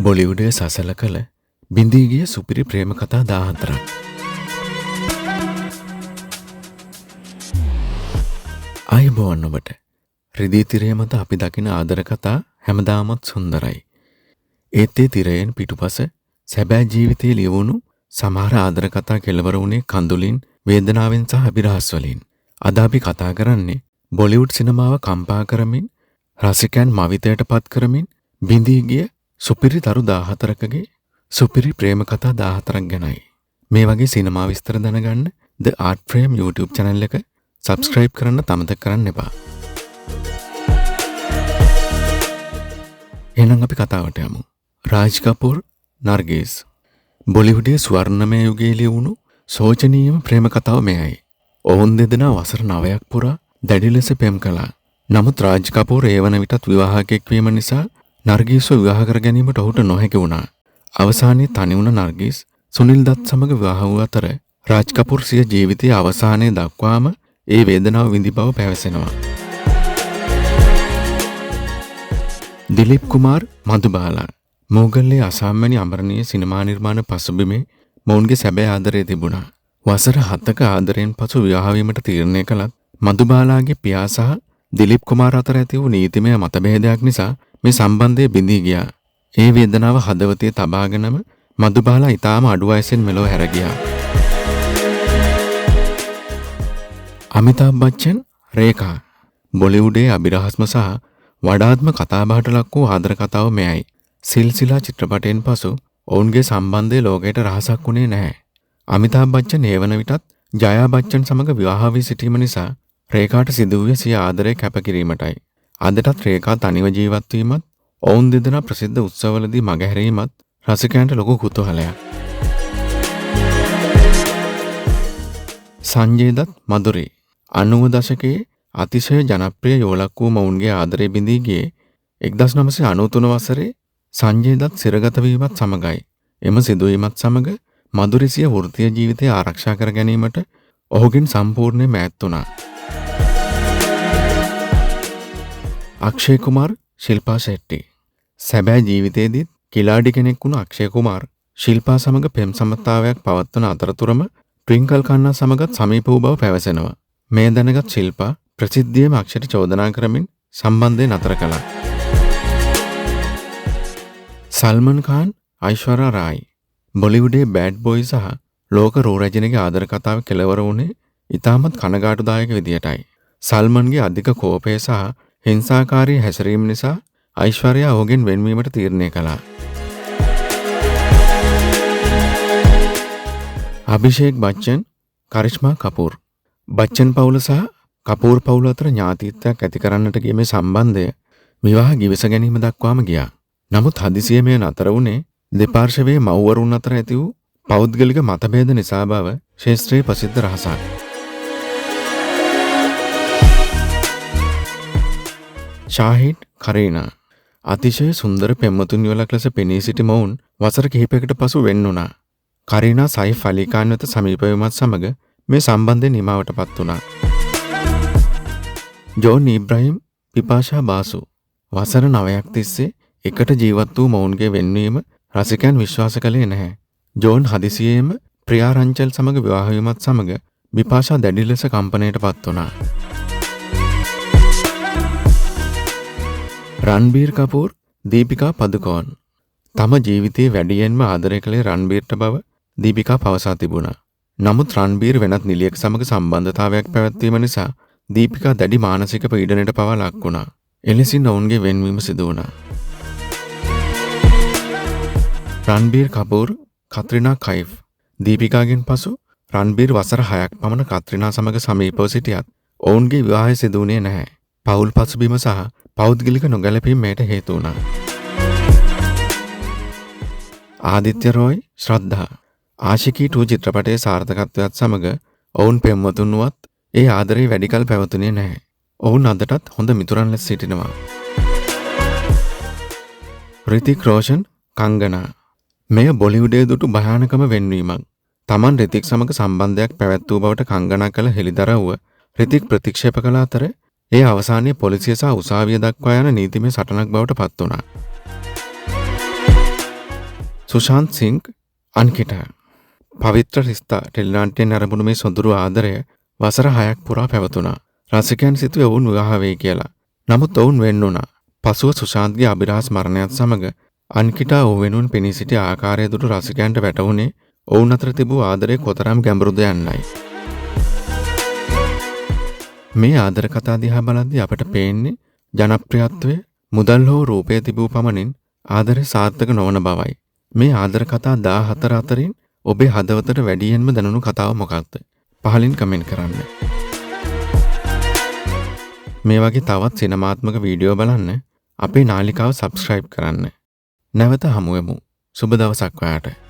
බොලිවුඩයේ සසල කළ බිඳී ගිය සුපිරි ප්‍රේම කතා 14ක්. ආයුබෝවන් ඔබට. රිදී තිරය මත අපි දකින ආදර කතා හැමදාමත් සුන්දරයි. ඒත් ඒ තිරයෙන් පිටුපස සැබෑ ජීවිතයේ ලියවුණු සමහර ආදර කතා කෙලවර වුණේ කඳුලින්, වේදනාවෙන් සහ අභිරහස් වලින්. අද අපි කතා කරන්නේ බොලිවුඩ් සිනමාව කම්පා කරමින්, රසිකයන් මවිතයට පත් කරමින් බිඳී ගිය සුපිරි තරු 14කගේ සුපිරි ප්‍රේම කතා 14ක් ගැනයි. මේ වගේ සිනමා විස්තර දැනගන්න The Art Frame YouTube channel එක subscribe කරන්න අමතක කරන්න එපා. එහෙනම් අපි කතාවට යමු. රාජ් කපූර්, නර්ගිස්. බොලිවුඩයේ ස්වර්ණමය යුගයේ ලියවුණු සෝචනීයම ප්‍රේම කතාව මෙයයි. ඔවුන් දෙදෙනා වසර 9ක් පුරා දැඩි ලෙස පෙම් කළා. නමුත් රාජ් කපූර් ඒ වන විටත් විවාහකෙක් වීම නිසා නර්ගිස්ව විවාහ කර ගැනීමට ඔහුට නොහැකි වුණා. අවසානයේ තනි වුණ නර්ගිස් සුනිල් දත් සමග විවාහ වූ අතර රාජ් කපූර් සිය ජීවිතයේ අවසානයේ දක්වාම ඒ වේදනාව විඳි බව පැවසෙනවා. දිලීප් කුමාර්, මధుබාලා. මොග්ගල්ලේ අසාම්මැනි අමරණීය සිනමා නිර්මාණ පසුබිමේ මොවුන්ගේ සැබෑ ආදරය තිබුණා. වසර 7ක ආදරයෙන් පසු විවාහ වීමට තීරණය කළත් මధుබාලාගේ පියා සහ දිලීප් කුමාර් අතර ඇති වූ නීතිමය මතභේදයක් නිසා මේ සම්බන්ධය බිඳී ගියා. ඒ වේදනාව හදවතේ තබාගෙනම මధුබාලා ඊටාම අඩු වයසෙන් මෙලොව හැර ගියා. අමිතාබ් බච්චන්, රේඛා. බොලිවුඩයේ අභිරහස්ම සහ වඩාත්ම කතාබහට ලක් වූ ආදර කතාව මෙයයි. සිල්සිලා චිත්‍රපටයෙන් පසු ඔවුන්ගේ සම්බන්ධය ලෝකයට රහසක් වුණේ නැහැ. අමිතාබ් බච්චන් ඒ වන විටත් ජයා බච්චන් සමග විවාහ වී සිටීම නිසා රේඛාට සිදු වූයේ සිය ආදරය කැපකිරීමටයි. අදටත් රේඛා තනිව ජීවත් වීමත්, ඔවුන් දෙදෙනා ප්‍රසිද්ධ උත්සවවලදී මගහැරීමත් රසිකයන්ට ලොකු කුතුහලයක්. සංජය දත්, මధుරි. 90 දශකයේ අතිශය ජනප්‍රිය යෝලක් වූ මොවුන්ගේ ආදරය බිඳී ගියේ 1993 වසරේ සංජය දත් සිරගත වීමත් සමගයි. එම සිදුවීමත් සමග මధుරි සිය වෘත්තීය ජීවිතය ආරක්ෂා කර ගැනීමට ඔහුගෙන් සම්පූර්ණයෙන්ම ඈත් වුණා. අක්ෂය කුමාර්, ශිල්පා ෂෙට්ටි. සැබෑ ජීවිතයේදී කිලාඩි කෙනෙක් වුණ අක්ෂය කුමාර් ශිල්පා සමග පෙම් සම්බන්ධතාවයක් පවත්වන අතරතුරම ට්වින්කල් කන්නා සමගත් සමීප වූ බව පැවසෙනවා. මේ දැනගත් ශිල්පා ප්‍රසිද්ධියේම අක්ෂයට චෝදනා කරමින් සම්බන්ධය නතර කළා. සල්මන් ખાන්, අයිශ්වර්යා රායි. බොලිවුඩයේ බෑඩ් බොයි සහ ලෝක රෝරජනගේ ආදර කතාව කෙලවර වුණේ ඉතාමත් කනගාටුදායක විදියටයි. සල්මන්ගේ අධික කෝපය සහ හිංසාකාරී හැසිරීම නිසා අයිශ්වර්යා ඔහුගෙන් වෙන්වීමට තීරණය කළා. අභිෂේක් බච්චන්, කරිෂ්මා කපූර්. බච්චන් පවුල සහ කපූර් පවුල අතර ඥාතීත්වයක් ඇති කරන්නට ගිය මේ සම්බන්ධය විවාහ ගිවිස ගැනීම දක්වාම ගියා. නමුත් හදිසියේ මේ නතර වුණේ දෙපාර්ශවයේ මව්වරුන් අතර ඇති වූ පෞද්ගලික මතභේද නිසා බව ශාස්ත්‍රීය ප්‍රසිද්ධ රහසක්. ෂාහිඩ්, කරීනා. අතිශය සුන්දර පෙම්වතුන් යුවලක් ලෙස පෙනී සිටි මොවුන් වසර කිහිපයකට පසු වෙන් වුණා. කරීනා සයිෆ් අලි ඛාන් වෙත සමීප වීමත් සමග මේ සම්බන්ධය නිමාවටපත් වුණා. ජෝන් ඉබ්‍රාහිම්, පිපාෂා බාසු. වසර 9ක් තිස්සේ එකට ජීවත් වූ මොවුන්ගේ වෙන්වීම රසිකයන් විශ්වාස කළේ නැහැ. ජෝන් හදිසියේම ප්‍රියා රංචල් සමග විවාහ වීමත් සමග පිපාෂා දැඩි ලෙස කම්පනයටපත් වුණා. රන්බීර් කපූර්, දීපිකා පදුකෝන්. තම ජීවිතයේ වැඩියෙන්ම ආදරය කළේ රන්බීර්ට බව දීපිකා පවසා තිබුණා. නමුත් රන්බීර් වෙනත් නිලියෙක් සමග සම්බන්ධතාවයක් පැවැත්වීම නිසා දීපිකා දැඩි මානසික පීඩනයට පවා ලක් වුණා. එලෙසින් ඔවුන්ගේ වෙන්වීම සිදු වුණා. රන්බීර් කපූර්, කත්‍රිනා කයිෆ්. දීපිකාගෙන් පසු රන්බීර් වසර 6ක් පමණ කත්‍රිනා සමග සමීපව සිටියත් ඔවුන්ගේ විවාහය සිදු වුණේ නැහැ. පෞල් පසුබිම සහ පෞද්ගලික නොගැලපීම් මේට හේතු වුණා. ආදිත්‍ය රෝයි, ශ්‍රද්ධා. ආශිකී 2 චිත්‍රපටයේ සාර්ථකත්වයත් සමග ඔවුන් පෙම්වතුන් වුවත් ඒ ආදරේ වැඩිකල් පැවතුනේ නැහැ. ඔවුන් අදටත් හොඳ මිතුරන් ලෙස සිටිනවා. රිතික් රෝෂන්, කංගනා. මෙය බොලිවුඩයේ දුටු භයානකම වෙන්වීමක්. තමන් රිතික් සමග සම්බන්ධයක් පැවැත්වූ බවට කංගනා කළ හෙළිදරව්ව රිතික් ප්‍රතික්ෂේප කළ අතර ඒ අවසානයේ පොලිසිය සහ උසාවිය දක්වා යන නීතිමය සටනක් බවට පත් වුණා. සුශාන්ත් සිංක් අන්කිටා පවිත්‍ර රිස්තා ටෙලිනාට්‍යයෙන් ආරම්භුණු මේ සොඳුරු ආදරය වසර 6ක් පුරා පැවතුණා. රසිකයන් සිතුවේ ඔවුන් විවාහ වෙයි කියලා. නමුත් ඔවුන් වෙන් වුණා. පසුව සුශාන්ත්ගේ අභිරහස් මරණයත් සමග අන්කිටා ඔහු වෙනුවෙන් පෙනී සිටි ආකාරය දුටු රසිකයන්ට වැටහුණේ ඔවුන් අතර තිබූ ආදරය කොතරම් ගැඹුරුද යන්නයි. මේ ආදර කතා දිහා බලද්දී අපට පේන්නේ ජනප්‍රියත්වය මුදල් හෝ රූපය තිබූ පමණින් ආදරය සාර්ථක නොවන බවයි. මේ ආදර කතා 14 අතරින් ඔබේ හදවතට වැඩියෙන්ම දැනුණු කතාව මොකක්ද? පහලින් කමෙන්ට් කරන්න. මේ වගේ තවත් සිනමාත්මක වීඩියෝ බලන්න අපේ නාලිකාව සබ්ස්ක්‍රයිබ් කරන්න. නැවත හමු වෙමු. සුබ දවසක් ඔයාලට.